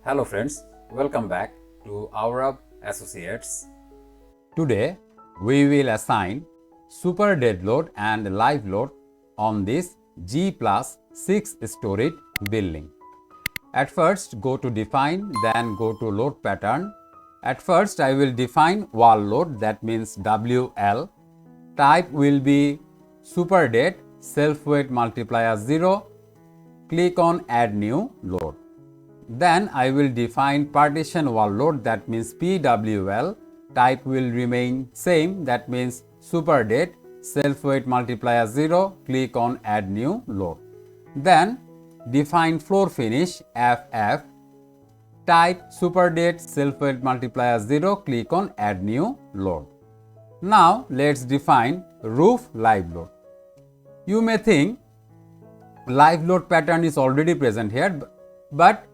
Hello friends, welcome back to our Associates. Today we will assign super dead load and live load on this G plus 6 storied building. At first go to define, then go to load pattern. At first I will define wall load, that means WL. Type will be super dead, self weight multiplier 0. Click on add new load. Then I will define partition wall load, that means PWL. Type will remain same, that means super dead, self weight multiplier 0. Click on add new load. Then define floor finish FF. Type super dead, self weight multiplier 0. Click on add new load. Now let's define roof live load. You may think live load pattern is already present here, but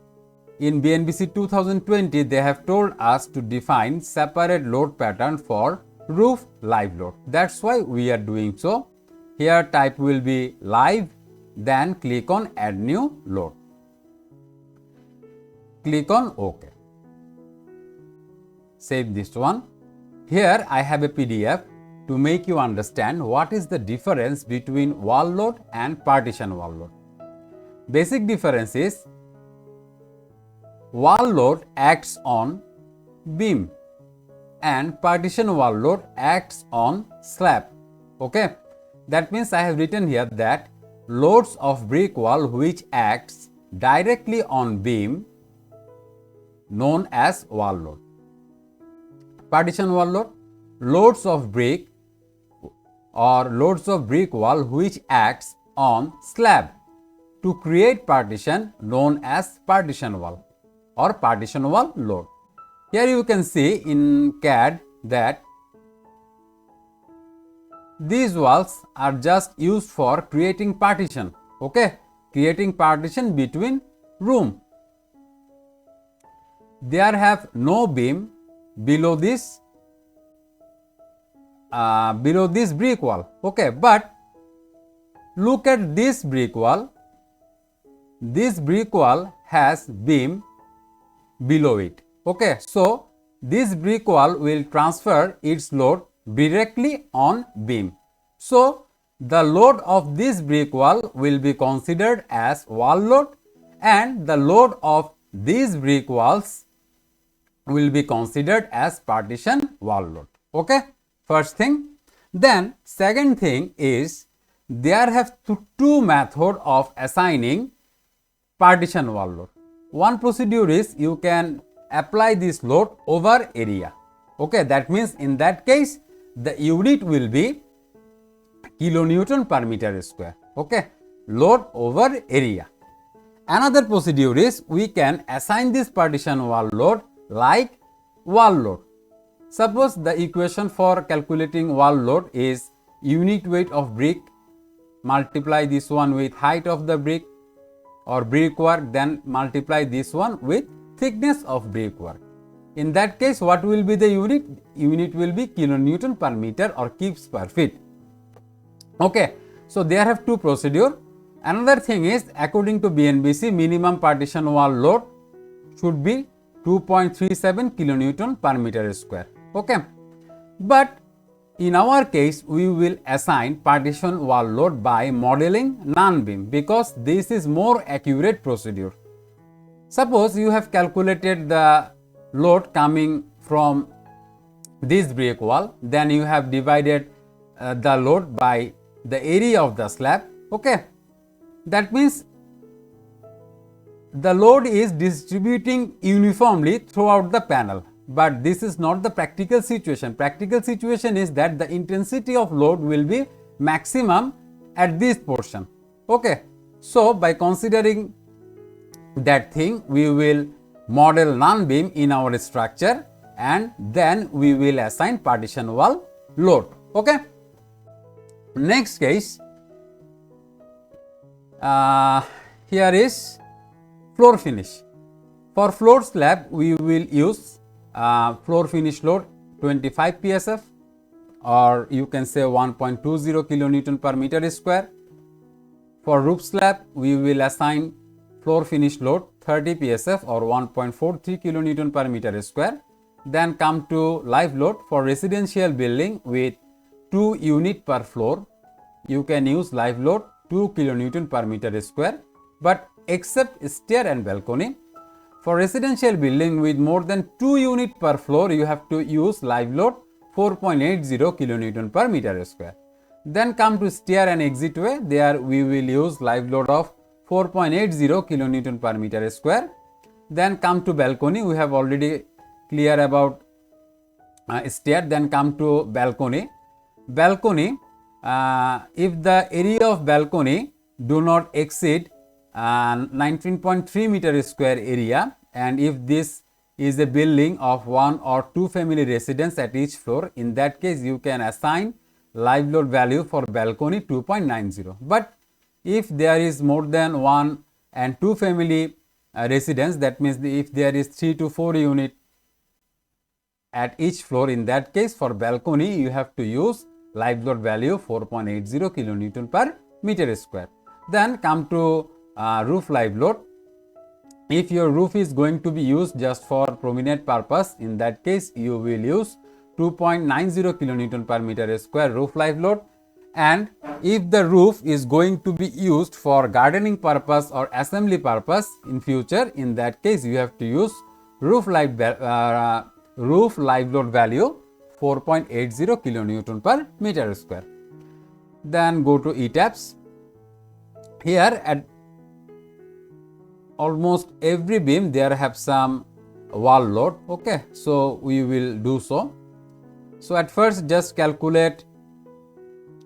in BNBC 2020 they have told us to define separate load pattern for roof live load. That's why we are doing so. Here type will be live, then click on add new load. Click on OK. Save this one. Here I have a PDF to make you understand what is the difference between wall load and partition wall load. Basic difference is wall load acts on beam and partition wall load acts on slab. Okay, that means I have written here that loads of brick wall which acts directly on beam known as wall load. Partition wall load, loads of brick or loads of brick wall which acts on slab to create partition known as partition wall or partition wall load. Here you can see in CAD that these walls are just used for creating partition, okay, creating partition between room. There have no beam below this brick wall, okay, but look at this brick wall. This brick wall has beam below it, okay. So this brick wall will transfer its load directly on beam. So the load of this brick wall will be considered as wall load and the load of these brick walls will be considered as partition wall load, okay. First thing. Then second thing is there have two methods of assigning partition wall load. One procedure is you can apply this load over area, okay. That means in that case the unit will be kilonewton per meter square, okay, load over area. Another procedure is we can assign this partition wall load like wall load. Suppose the equation for calculating wall load is unit weight of brick multiply this one with height of the brick or brickwork, then multiply this one with thickness of brickwork. In that case, what will be the unit? Unit will be kilonewton per meter or cubes per feet. Okay, so there have two procedure. Another thing is according to BNBC, minimum partition wall load should be 2.37 kilonewton per meter square, okay. But in our case, we will assign partition wall load by modeling non-beam because this is more accurate procedure. Suppose you have calculated the load coming from this brick wall, then you have divided the load by the area of the slab, okay. That means the load is distributing uniformly throughout the panel, but this is not the practical situation. Practical situation is that the intensity of load will be maximum at this portion, okay. So by considering that thing, we will model non-beam in our structure and then we will assign partition wall load, okay. Next case, here is floor finish. For floor slab, we will use floor finish load 25 psf or you can say 1.20 kilonewton per meter square. For roof slab, we will assign floor finish load 30 psf or 1.43 kilonewton per meter square. Then come to live load. For residential building with 2 units per floor, you can use live load 2 kilonewton per meter square, but except stair and balcony. For residential building with more than 2 units per floor, you have to use live load 4.80 kilonewton per meter square. Then come to stair and exitway. There we will use live load of 4.80 kilonewton per meter square. Then come to balcony. We have already clear about stair. Then come to balcony. Balcony, if the area of balcony do not exceed 19.3 meter square area, and if this is a building of 1 or 2 family residence at each floor, in that case you can assign live load value for balcony 2.90. But if there is more than 1 and 2 family residence, that means if there is 3 to 4 unit at each floor, in that case for balcony you have to use live load value 4.80 kilonewton per meter square. Then come to roof live load. If your roof is going to be used just for promenade purpose, in that case you will use 2.90 kilonewton per meter square roof live load. And if the roof is going to be used for gardening purpose or assembly purpose in future, in that case you have to use roof live load value 4.80 kilonewton per meter square. Then go to ETABS. Here at almost every beam there have some wall load. Okay, so we will do so. So at first just calculate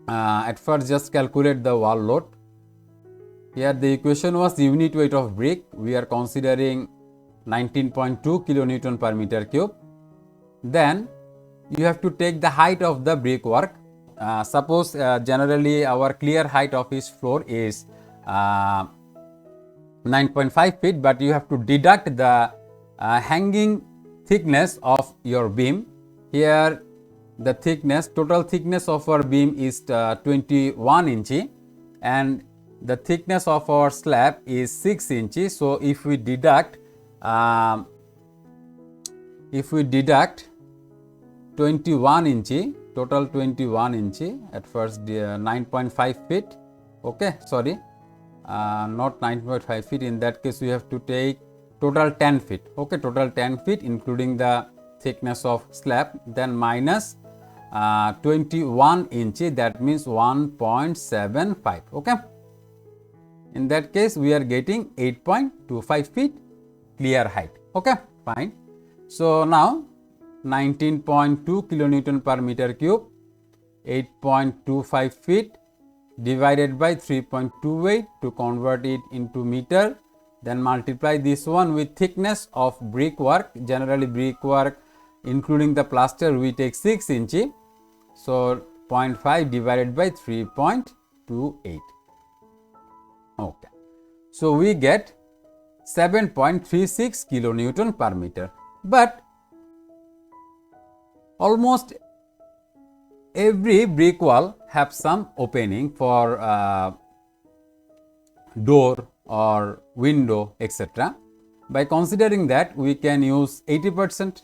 the wall load. Here the equation was unit weight of brick. We are considering 19.2 kilonewton per meter cube. Then you have to take the height of the brickwork. Suppose generally our clear height of each floor is 9.5 feet, but you have to deduct the hanging thickness of your beam. Here the total thickness of our beam is 21 inches and the thickness of our slab is 6 inches. So if we deduct 21 inches, total 21 inches, at first 9.5 feet. Okay, sorry, not 9.5 feet. In that case we have to take total 10 feet. Okay, total 10 feet including the thickness of slab, then minus 21 inches, that means 1.75. okay, in that case we are getting 8.25 feet clear height. Okay, fine. So now 19.2 kilonewton per meter cube, 8.25 feet divided by 3.28 to convert it into meter. Then multiply this one with thickness of brickwork. Generally brickwork including the plaster we take 6 inches. So 0.5 divided by 3.28. Okay. So we get 7.36 kilonewton per meter. But almost every brick wall have some opening for door or window, etc. By considering that, we can use 80%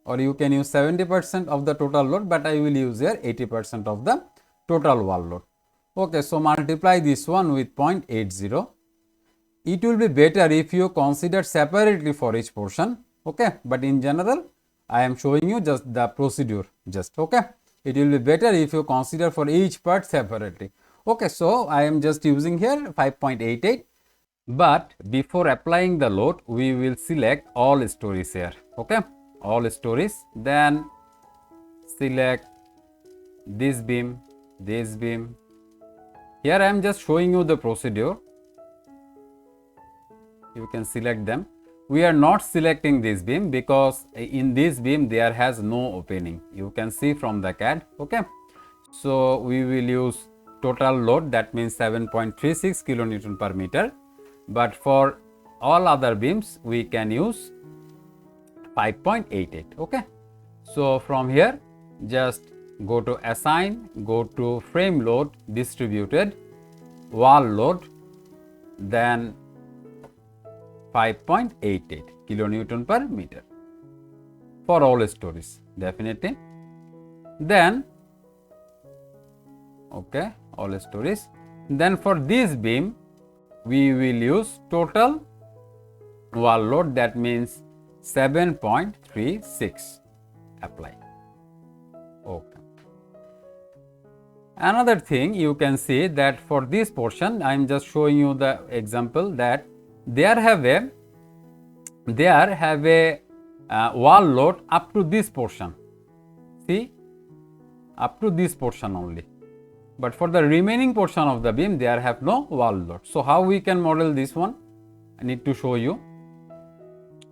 or you can use 70% of the total load, but I will use here 80% of the total wall load. Okay, so multiply this one with 0.80. It will be better if you consider separately for each portion. Okay, but in general I am showing you just the procedure okay. It will be better if you consider for each part separately. Okay, so I am just using here 5.88. But before applying the load, we will select all stories here. Okay, all stories. Then select this beam, this beam. Here I am just showing you the procedure. You can select them. We are not selecting this beam because in this beam there has no opening. You can see from the CAD. Okay, so we will use total load, that means 7.36 kilonewton per meter. But for all other beams we can use 5.88. okay, so from here just go to assign, go to frame load, distributed, wall load, then 5.88 kilonewton per meter for all stories, definitely. Then, okay, all stories. Then for this beam, we will use total wall load, that means 7.36 apply. Okay. Another thing you can see that for this portion, I am just showing you the example that there have a wall load up to this portion. See, up to this portion only. But for the remaining portion of the beam, there have no wall load. So how we can model this one? I need to show you.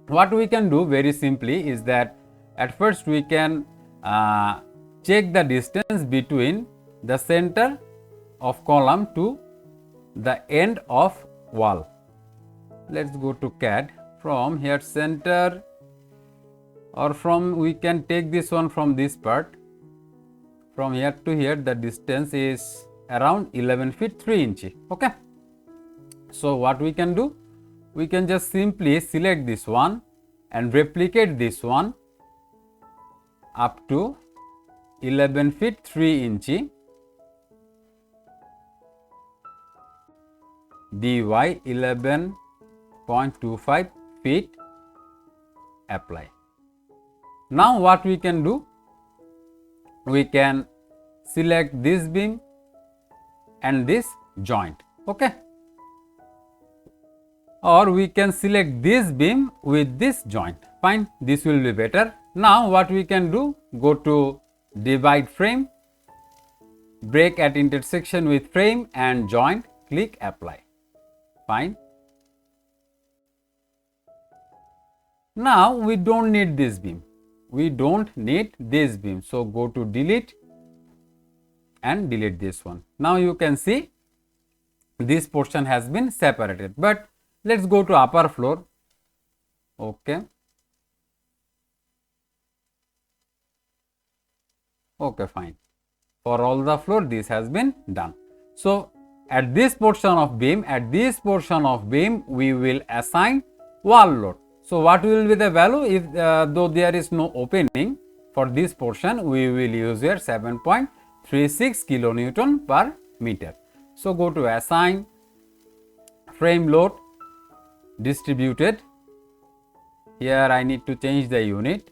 What we can do very simply is that at first we can check the distance between the center of column to the end of wall. Let's go to CAD. From here center, or from, we can take this one from this part. From here to here the distance is around 11 feet 3 inches. Okay. So what we can do? We can just simply select this one and replicate this one up to 11 feet 3 inches. dy 11.25 feet apply. Now what we can do? We can select this beam and this joint, okay, or we can select this beam with this joint. Fine, this will be better. Now what we can do? Go to divide frame, break at intersection with frame and joint, click apply. Fine. Now we don't need this beam. We don't need this beam. So go to delete and delete this one. Now you can see this portion has been separated. But let's go to upper floor. Okay. Okay, fine. For all the floor, this has been done. So at this portion of beam, we will assign wall load. So what will be the value? If though there is no opening for this portion, we will use here 7.36 kilonewton per meter. So go to assign frame load distributed. Here I need to change the unit,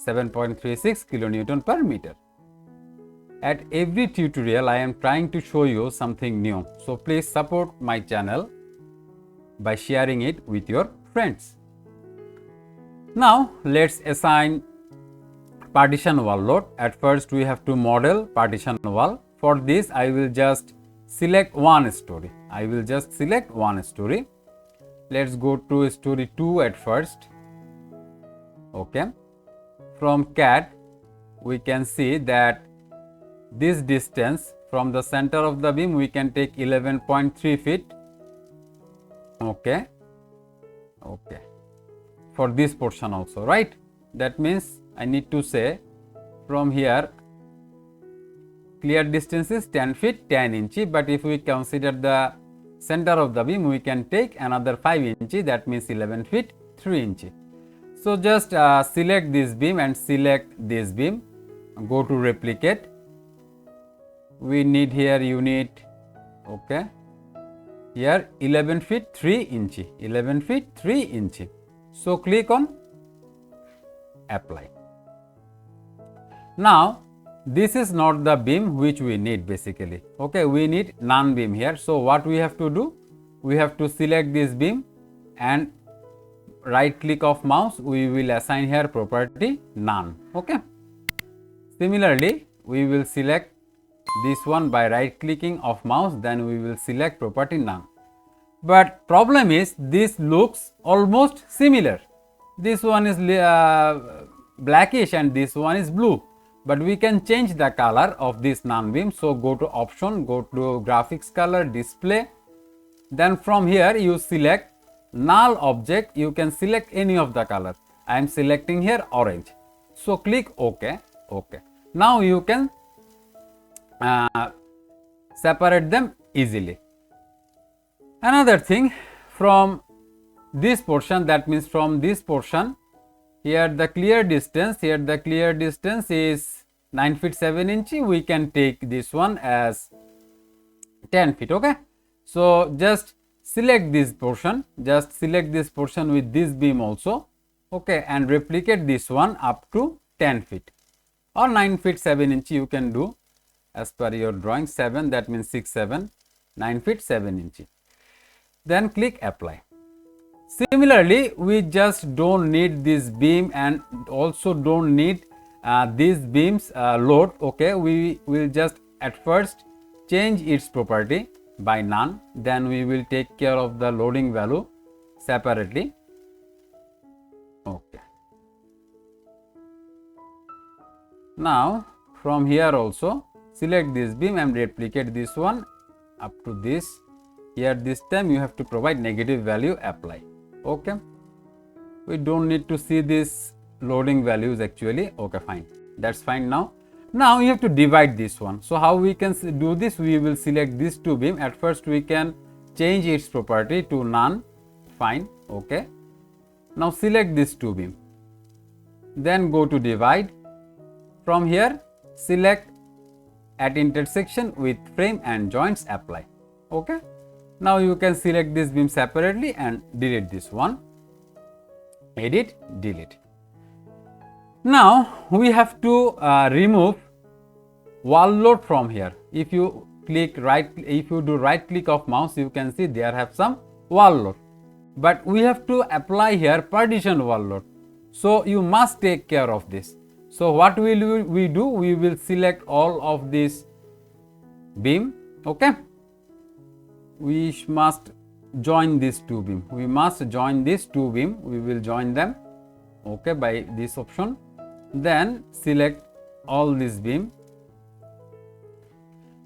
7.36 kilonewton per meter. At every tutorial I am trying to show you something new. So please support my channel by sharing it with your friends. Now let's assign partition wall load. At first we have to model partition wall. For this I will just select one story. Let's go to story 2 at first. Okay. From CAD we can see that this distance from the center of the beam we can take 11.3 feet. Okay. Okay. For this portion also, right? That means I need to say from here clear distance is 10 feet 10 inches, but if we consider the center of the beam we can take another 5 inches, that means 11 feet 3 inches. So just select this beam and select this beam, go to replicate. We need here unit, okay, here 11 feet 3 inches, 11 feet 3 inches. So click on apply. Now this is not the beam which we need basically, okay, we need none beam here. So what we have to do? We have to select this beam and right click of mouse, we will assign here property none, okay. Similarly we will select this one by right clicking of mouse, then we will select property none. But problem is this looks almost similar. This one is blackish and this one is blue, but we can change the color of this none beam. So go to option, go to graphics color, display, then from here you select null object. You can select any of the color. I am selecting here orange. So click OK. Okay. Now you can separate them easily. Another thing, from this portion, that means from this portion, here the clear distance, is 9 feet 7 inch. We can take this one as 10 feet. Okay, so just select this portion, with this beam also, okay, and replicate this one up to 10 feet or 9 feet 7 inch. You can do as per your drawing. 7, that means 6 7, 9 feet 7 inch. Then click apply. Similarly, we just don't need this beam and also don't need these beams load. Okay, we will just at first change its property by none, then we will take care of the loading value separately. Okay, now from here also select this beam and replicate this one up to this. Here this time you have to provide negative value, apply. Okay, we don't need to see this loading values actually. Okay, fine, that's fine. Now you have to divide this one. So how we can do this? We will select these two beam. At first we can change its property to none, fine. Okay, now select this two beam, then go to divide. From here select at intersection with frame and joints, apply. Okay, now you can select this beam separately and delete this one, edit, delete. Now we have to remove wall load from here. If you click right, if you do right click of mouse, you can see there have some wall load, but we have to apply here partition wall load. So you must take care of this. So what will we do? We will select all of this beam. Okay, we must join these two beam. We must join these two beam. We will join them. Okay, by this option. Then select all this beam,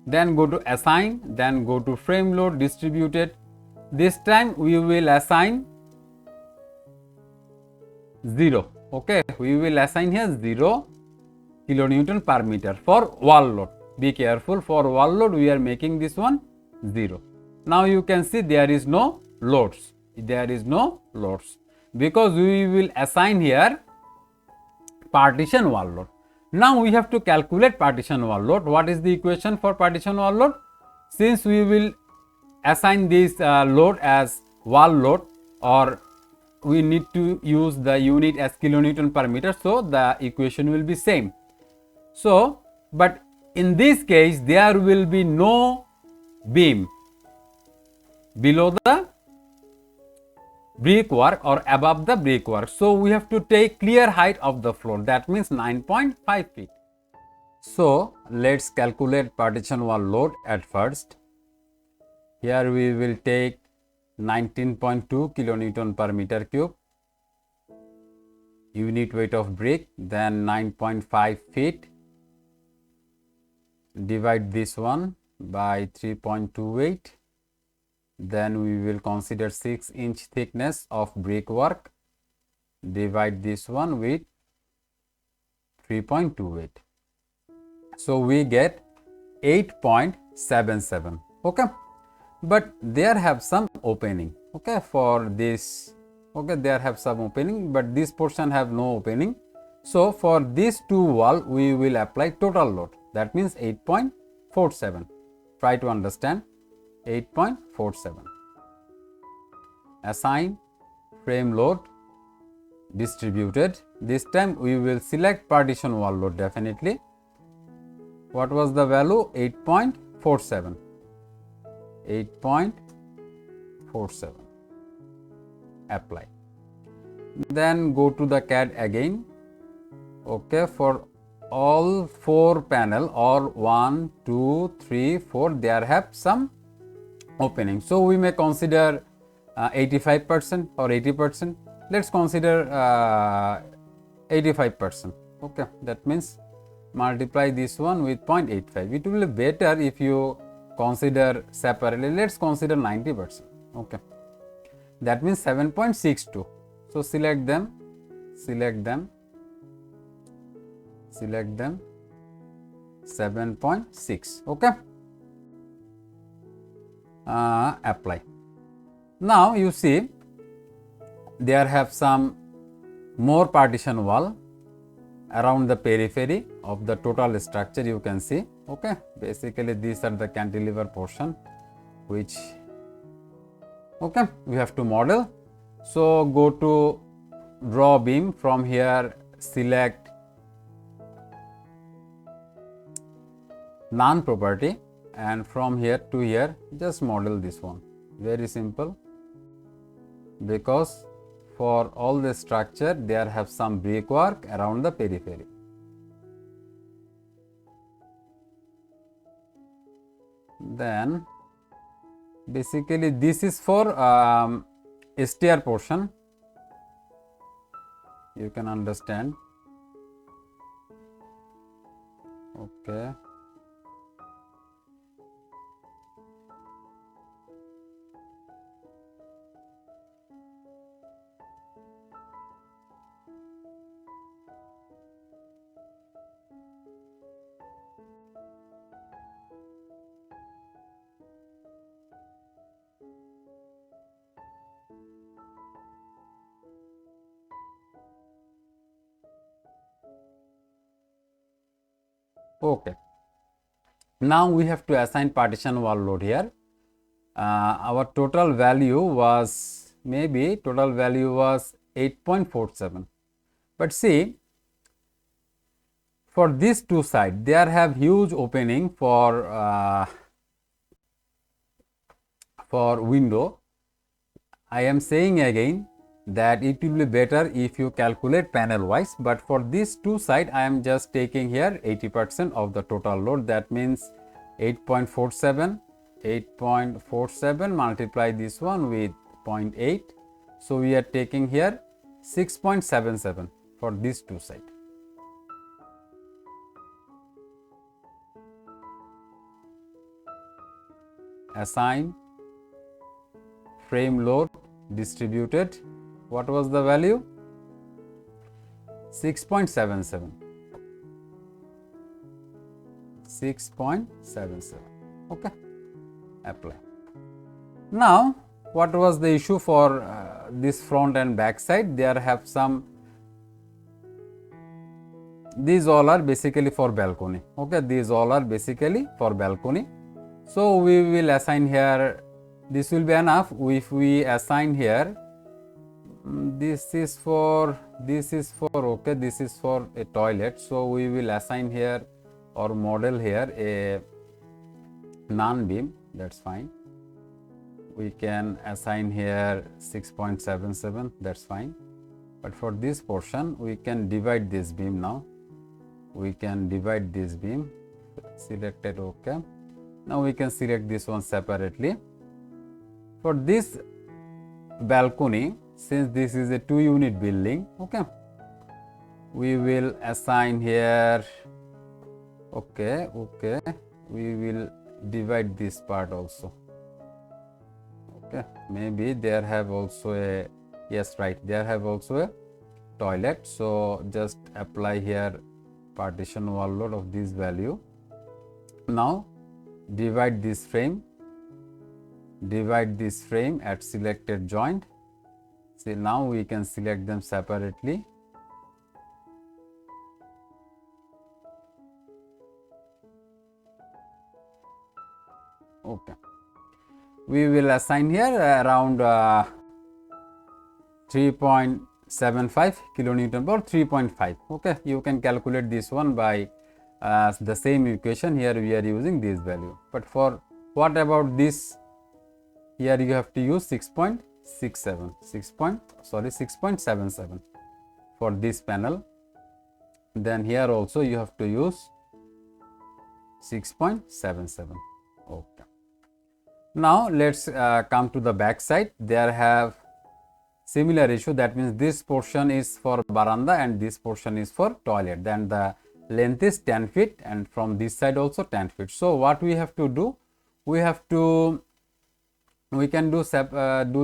then go to assign, then go to frame load, distributed. This time we will assign 0. Okay, we will assign here 0 kilonewton per meter for wall load. Be careful, for wall load we are making this one 0. Now you can see there is no loads, because we will assign here partition wall load. Now we have to calculate partition wall load. What is the equation for partition wall load? Since we will assign this load as wall load, or we need to use the unit as kilonewton per meter, so the equation will be same. So, but in this case there will be no beam below the brickwork or above the brickwork. So we have to take clear height of the floor, that means 9.5 feet. So let's calculate partition wall load at first. Here we will take 19.2 kilonewton per meter cube, unit weight of brick, then 9.5 feet. Divide this one by 3.28. Then we will consider 6 inch thickness of brickwork. Divide this one with 3.28. So we get 8.77. Okay, but there have some opening. Okay, for this, okay, there have some opening, but this portion have no opening. So for these two wall we will apply total load, that means 8.47. Try to understand. 8.47. Assign frame load, distributed. This time we will select partition wall load definitely. What was the value? 8.47. 8.47. Apply. Then go to the CAD again. Okay, for all 4 panel, or 1, 2, 3, 4, there have some opening. So we may consider 85% or 80%. Let's consider 85%. Okay, that means multiply this one with 0.85. It will be better if you consider separately. Let's consider 90%. Okay, that means 7.62. So select them, 7.6. Okay, apply. Now you see there have some more partition wall around the periphery of the total structure, you can see. Okay, basically these are the cantilever portion which we have to model. So go to draw beam, from here select none property, and from here to here just model this one. Very simple, because for all the structure there have some brickwork around the periphery. Then basically this is for SHEAR portion, you can understand. Okay. Okay. Now we have to assign partition wall load here. Our total value was 8.47. But see, for these two sides, there have huge opening for window. I am saying again that it will be better if you calculate panel wise, but for these two sides I am just taking here 80% of the total load. That means 8.47 multiply this one with 0.8, so we are taking here 6.77 for these two sides. Assign frame load distributed. What was the value? 6.77. 6.77. Okay, apply. Now what was the issue for this front and back side? There have some, these all are basically for balcony. Okay, these all are basically for balcony. So we will assign here, this will be enough if we assign here, this is for okay, this is for a toilet. So we will assign here or model here a non beam, that's fine. We can assign here 6.77, that's fine. But for this portion we can divide this beam. Now we can divide this beam, selected, okay. Now we can select this one separately. For this balcony, since this is a 2-unit building, okay, we will assign here, okay, we will divide this part also. Okay, maybe there have also a, yes, right, there have also a toilet. So just apply here partition wall load of this value. Now divide this frame at selected joint. See, now we can select them separately. Okay, we will assign here around 3.75 kilonewton or 3.5. okay, you can calculate this one by the same equation. Here we are using this value, but for what about this, here you have to use 6.77 for this panel. Then here also you have to use 6.77. okay. Now let's come to the back side. There have similar issue, that means this portion is for veranda and this portion is for toilet. Then the length is 10 feet and from this side also 10 feet. So what we have to do, we can do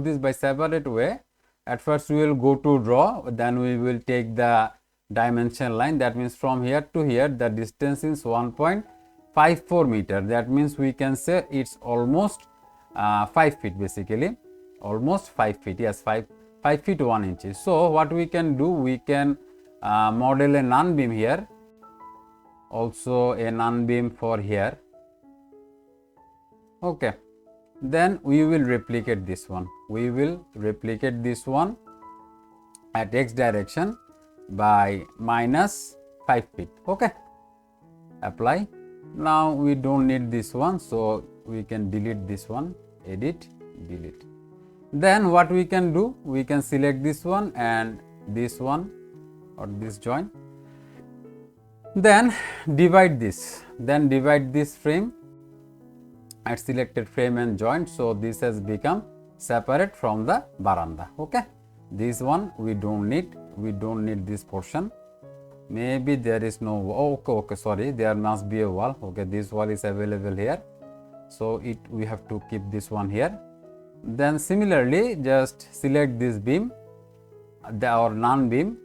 this by separate way. At first we will go to draw, then we will take the dimension line, that means from here to here the distance is 1.54 meter. That means we can say it's almost 5 feet basically. almost 5 feet. Yes, 5 feet 1 inch. So what we can do, we can model a non beam here, also a non beam for here. Okay, then we will replicate this one. We will replicate this one at x direction by minus 5 feet. Okay, apply. Now we don't need this one, so we can delete this one, edit, delete. Then what we can do, we can select this one and this one or this joint, then divide this, frame at selected frame and joint. So this has become separate from the veranda. Okay, this one we don't need this portion. Maybe there is no, okay, sorry, there must be a wall. Okay, this wall is available here, so we have to keep this one here. Then similarly, just select this beam, or non beam,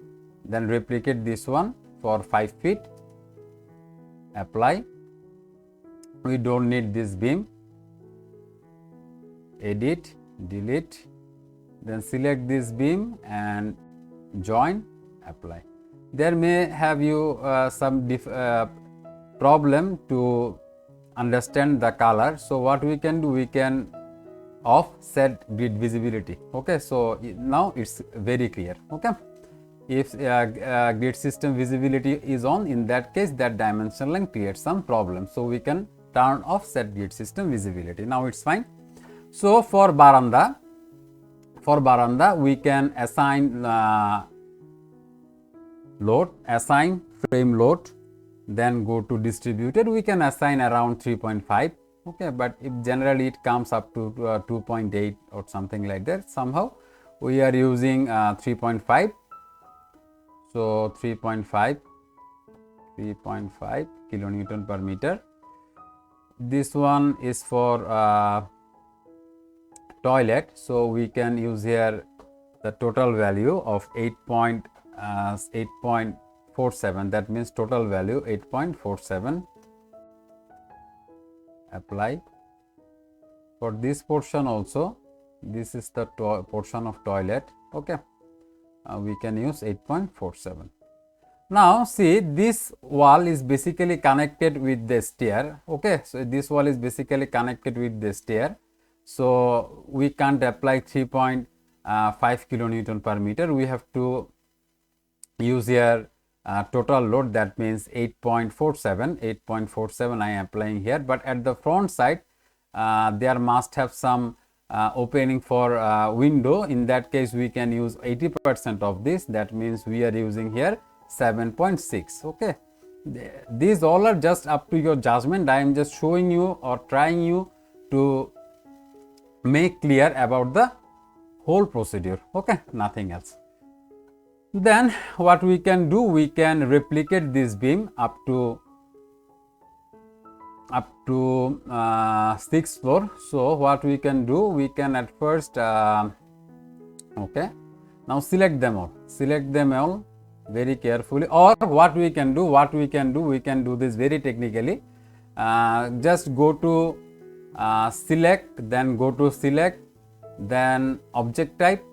then replicate this one for 5 feet, apply. We don't need this beam, edit, delete, then select this beam and join, apply. There may have you some problem to understand the color. So what we can do, we can offset grid visibility. Okay, so now it's very clear. Okay, if grid system visibility is on, in that case that dimension line creates some problem, so we can turn off set grid system visibility. Now it's fine. So for veranda we can assign load, assign frame load, then go to distributed. We can assign around 3.5. okay, but if generally it comes up to 2.8 or something like that, somehow we are using 3.5. so 3.5 kilonewton per meter. This one is for toilet, so we can use here the total value of 8.47, that means total value 8.47, apply. For this portion also, this is the portion of toilet. Okay, we can use 8.47. Now see, this wall is basically connected with the stair. Okay, so this wall is basically connected with the stair, so we can't apply 3.5 kilonewton per meter. We have to use here total load, that means 8.47 I am applying here. But at the front side there must have some opening for window. In that case we can use 80% of this, that means we are using here 7.6. okay, these all are just up to your judgment. I am just showing you or trying you to make clear about the whole procedure. Okay, nothing else. Then what we can do, we can replicate this beam up to 6th floor. So what we can do, we can at first okay, now select them all very carefully. Or what we can do, we can do this very technically. Just go to select, then go to select, then object type,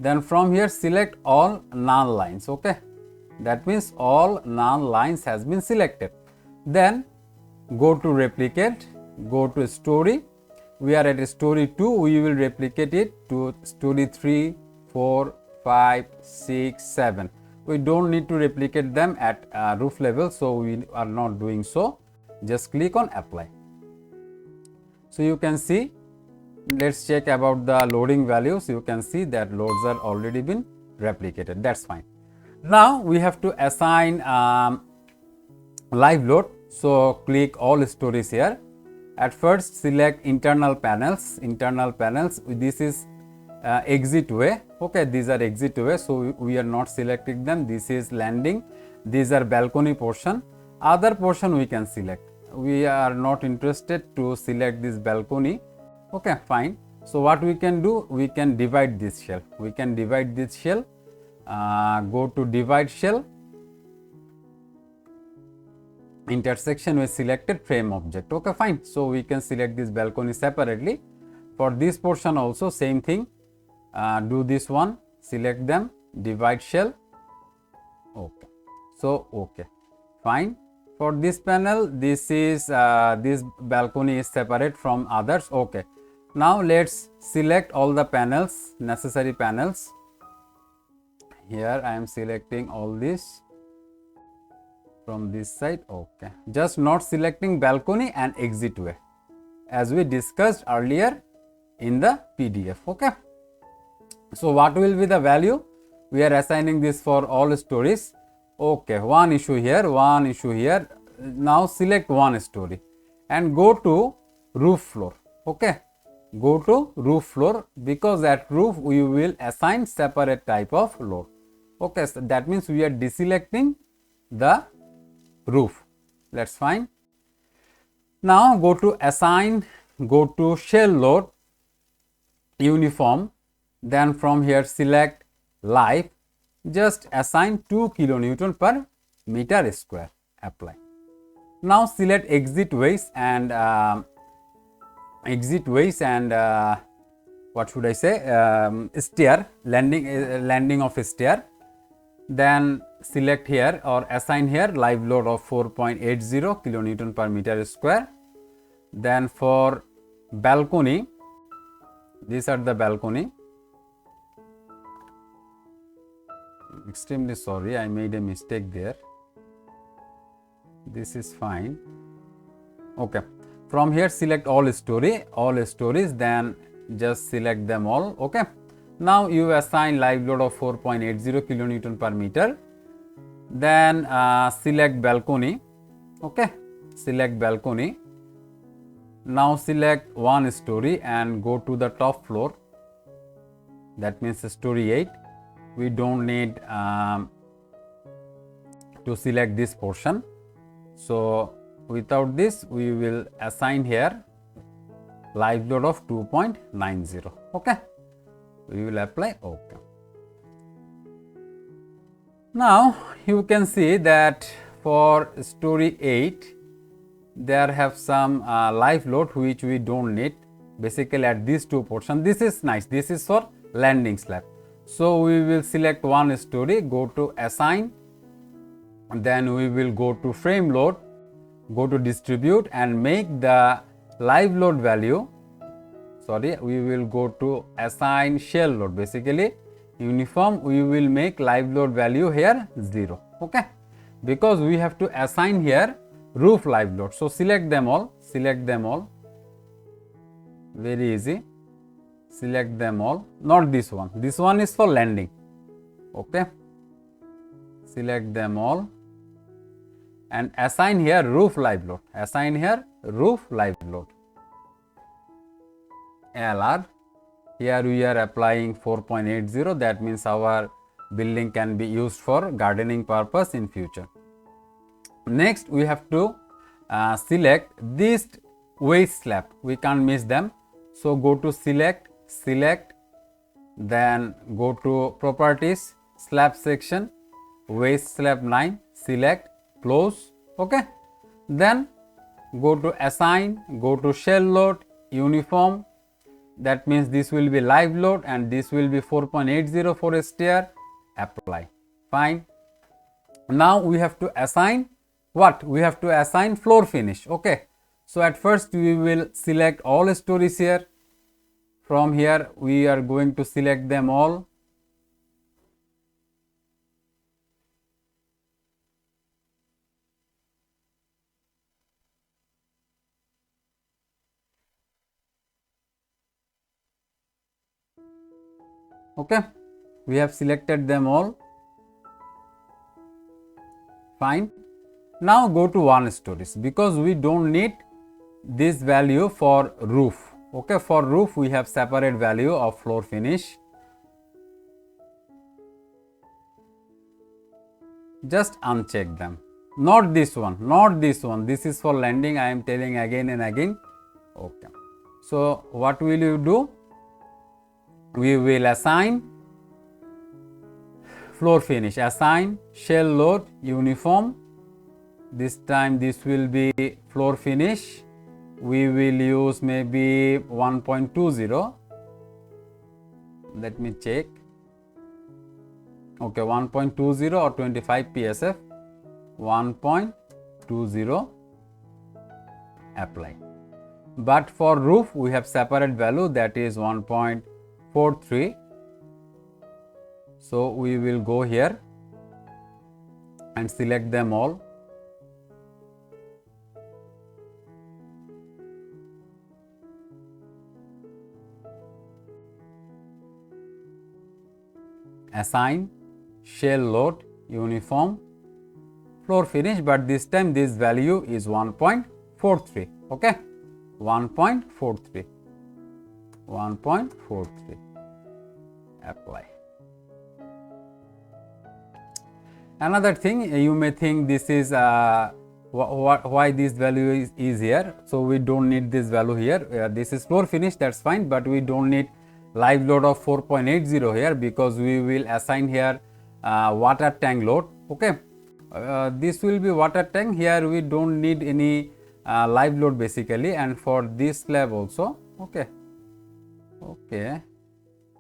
then from here select all null lines. Okay, that means all null lines has been selected. Then go to replicate, go to story. We are at story 2, we will replicate it to story 3, 4, 5, 6, 7. We don't need to replicate them at roof level, so we are not doing so. Just click on apply. So you can see, let's check about the loading values. You can see that loads are already been replicated. That's fine. Now we have to assign live load. So click all stories here. At first select internal panels. This is exit way. Okay, these are exit way, so we are not selecting them. This is landing. These are balcony portion. Other portion we can select. We are not interested to select this balcony. Okay, fine. So what we can do, we can divide this shell. Go to divide shell, intersection with selected frame object. Okay, fine. So we can select this balcony separately. For this portion also same thing, do this one, select them, divide shell, okay. So okay, fine. For this panel, this is this balcony is separate from others, okay. Now let's select all the panels, necessary panels. Here I am selecting all this from this side, okay. Just not selecting balcony and exitway, as we discussed earlier in the PDF, okay. So what will be the value? We are assigning this for all stories, okay. One issue here, one issue here. Now select one story and go to roof floor, okay. Go to roof floor, because at roof we will assign separate type of load, okay. So that means we are deselecting the roof. Let's find. Now go to assign, go to shell load, uniform, then from here select life, just assign 2 kilonewton per meter square, apply. Now select exit ways and what should I say, stair, landing of stair. Then select here or assign here live load of 4.80 kilonewton per meter square. Then for balcony, these are the balcony. Extremely sorry, I made a mistake there. This is fine, okay. From here select all stories, then just select them all, okay. Now you assign live load of 4.80 kilonewton per meter. Then select balcony, okay. Select balcony. Now select one story and go to the top floor, that means story 8. We don't need to select this portion. So without this we will assign here live load of 2.90, okay. We will apply, okay. Now you can see that for story 8 there have some live load which we don't need, basically at these two portions. This is nice, this is for landing slab. So we will select one story, go to assign, then we will go to frame load, go to distribute and make the live load value, sorry, we will go to assign shell load, basically uniform, we will make live load value here 0, okay, because we have to assign here roof live load. So select them all, very easy, select them all, not this one, this one is for landing, okay. Select them all and assign here roof live load, assign here roof live load, LR. Here we are applying 4.80, that means our building can be used for gardening purpose in future. Next we have to select this waste slab, we can't miss them. So go to select, then go to properties, slab section, waste slab 9, select, close, okay. Then go to assign, go to shell load, uniform, that means this will be live load and this will be 4.80 for a stair, apply, fine. Now we have to assign what? We have to assign floor finish, okay. So at first we will select all stories here. From here we are going to select them all. Okay, we have selected them all, fine. Now go to one stories, because we don't need this value for roof, okay. For roof we have separate value of floor finish. Just uncheck them, not this one, this is for landing, I am telling again and again, okay. So what will you do? We will assign floor finish, assign shell load, uniform, this time this will be floor finish, we will use maybe 1.20. Let me check. Okay, 1.20 or 25 psf. 1.20 apply. But for roof we have separate value, that is 1.43. so we will go here and select them all. Assign shell load uniform floor finish, but this time this value is 1.43. okay, 1.43. apply. Another thing, you may think this is why this value is here. So we don't need this value here. This is floor finish, that's fine, but we don't need live load of 4.80 here, because we will assign here water tank load. okay, this will be water tank. Here we don't need any live load basically, and for this slab also. okay,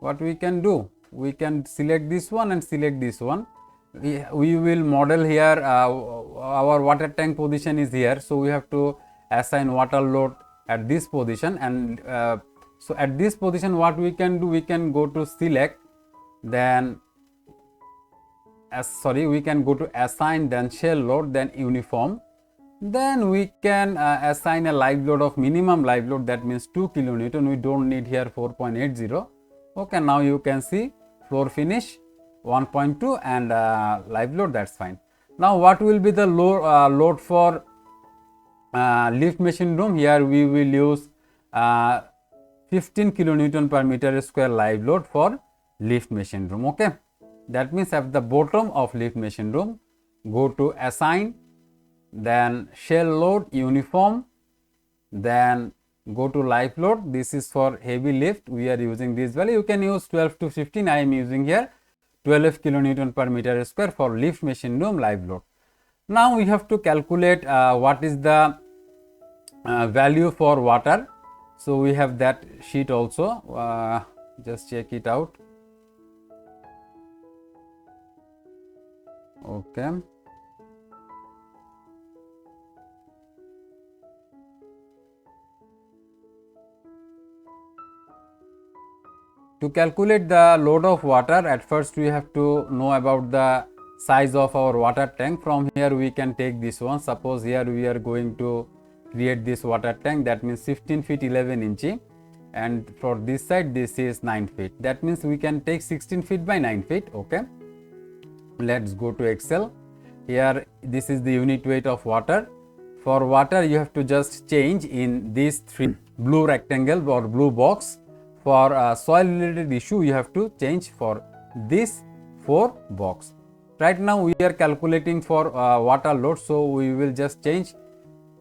what we can do, we can select this one and select this one. We will model here, our water tank position is here, so we have to assign water load at this position, and so at this position what we can do, we can go to select, then we can go to assign, then shell load, then uniform, then we can assign a live load of minimum live load, that means 2 kilonewton. We don't need here 4.80. okay, now you can see floor finish 1.2 and live load, that's fine. Now what will be the load for lift machine room? Here we will use 15 kilonewton per meter square live load for lift machine room. okay, that means at the bottom of lift machine room, go to assign, then shell load uniform, then go to live load. This is for heavy lift, we are using this value. You can use 12 to 15. I am using here 12 kilonewton per meter square for lift machine room live load. Now we have to calculate what is the value for water. So we have that sheet also, just check it out. okay, to calculate the load of water, at first we have to know about the size of our water tank. From here we can take this one. Suppose here we are going to create this water tank, that means 15 feet 11 inch, and for this side this is 9 feet, that means we can take 16 feet by 9 feet. okay, let's go to Excel. Here this is the unit weight of water. For water you have to just change in these three blue rectangle or blue box. For soil related issue you have to change for this 4 box. Right now we are calculating for water load, so we will just change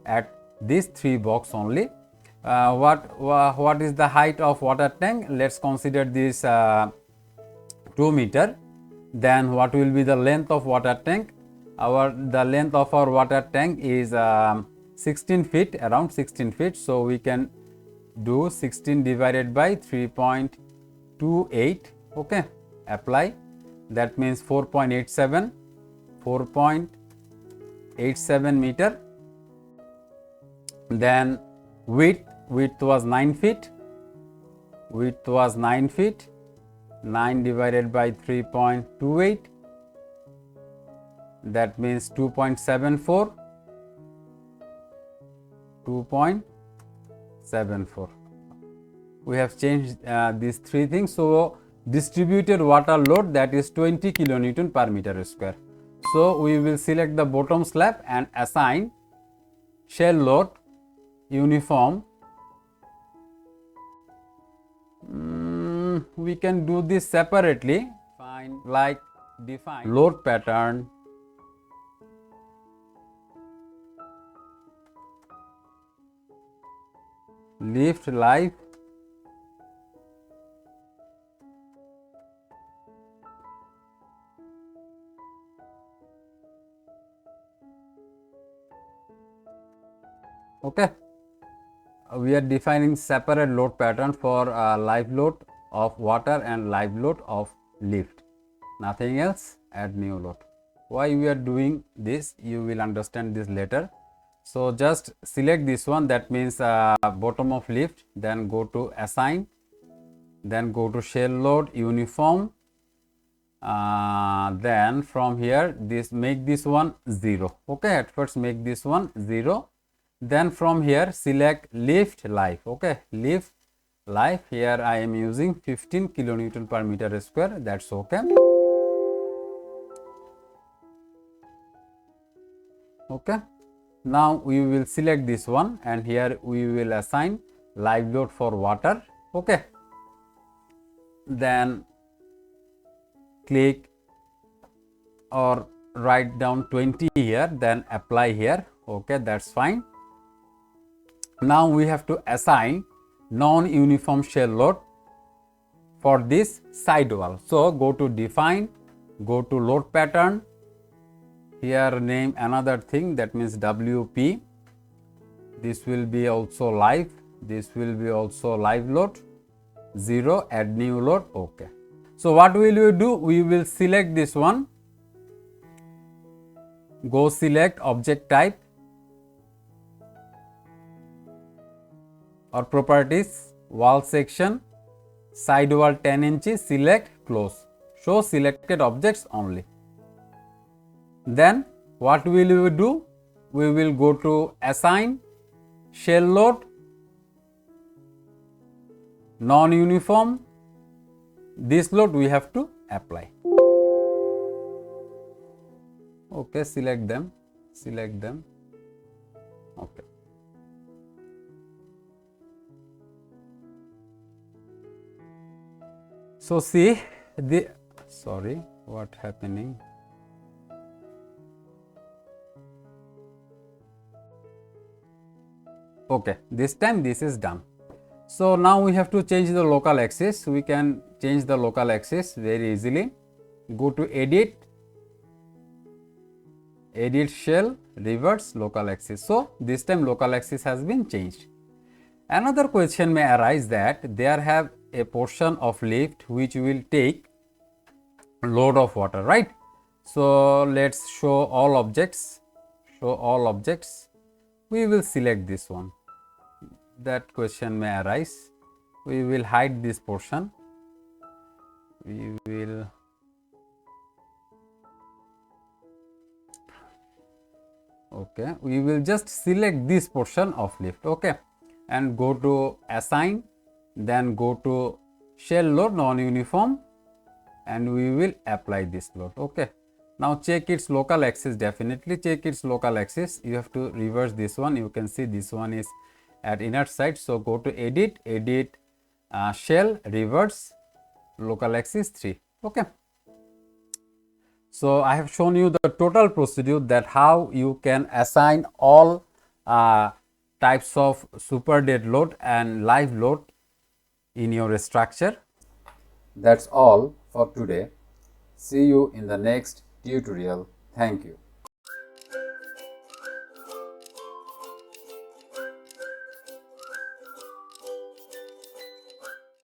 at these 3 box only. What is the height of water tank? Let's consider this 2 meter. Then what will be the length of water tank? The length of our water tank is 16 feet, around 16 feet. So we can do 16 divided by 3.28. okay, apply. That means 4.87 meter. Then width was 9 feet. 9 divided by 3.28, that means 2.74. We have changed these 3 things. So distributed water load, that is 20 kilonewton per meter square. So we will select the bottom slab and assign shell load uniform. We can do this separately. Fine, like define load pattern, lift live, okay. we are defining separate load pattern for live load of water and live load of lift, nothing else. Add new load. Why we are doing this, you will understand this later. So just select this one, that means bottom of lift, then go to assign, then go to shell load uniform, then from here this make this one 0. okay, at first make this one 0, then from here select lift live. okay, lift live, here I am using 15 kilonewton per meter square, that's okay. Okay, now we will select this one and here we will assign live load for water. okay, then click or write down 20 here, then apply here. okay, that's fine. Now we have to assign non-uniform shell load for this side wall. So go to define, go to load pattern, here name another thing, that means WP. This will be also live, this will be also live load, 0, add new load. okay, so what will you do, we will select this one, go select object type or properties, wall section, side wall 10 inches, select close, show selected objects only. Then what will we do, we will go to assign shell load non-uniform, this load we have to apply. okay, select them, okay. So see the, sorry, what happening, okay, this time this is done. So now we have to change the local axis. We can change the local axis very easily. Go to edit, edit shell, reverse local axis. So this time local axis has been changed. Another question may arise that there have a portion of lift which will take load of water, right? So let's show all objects, we will select this one. That question may arise, we will hide this portion, we will okay, we will just select this portion of lift. okay, and go to assign, then go to shell load non-uniform and we will apply this load. okay, now check its local axis, definitely check its local axis, you have to reverse this one, you can see this one is at inner side. So go to edit, shell, reverse local axis 3. okay, so I have shown you the total procedure, that how you can assign all types of super dead load and live load in your structure. That's all for today. See you in the next tutorial. Thank you.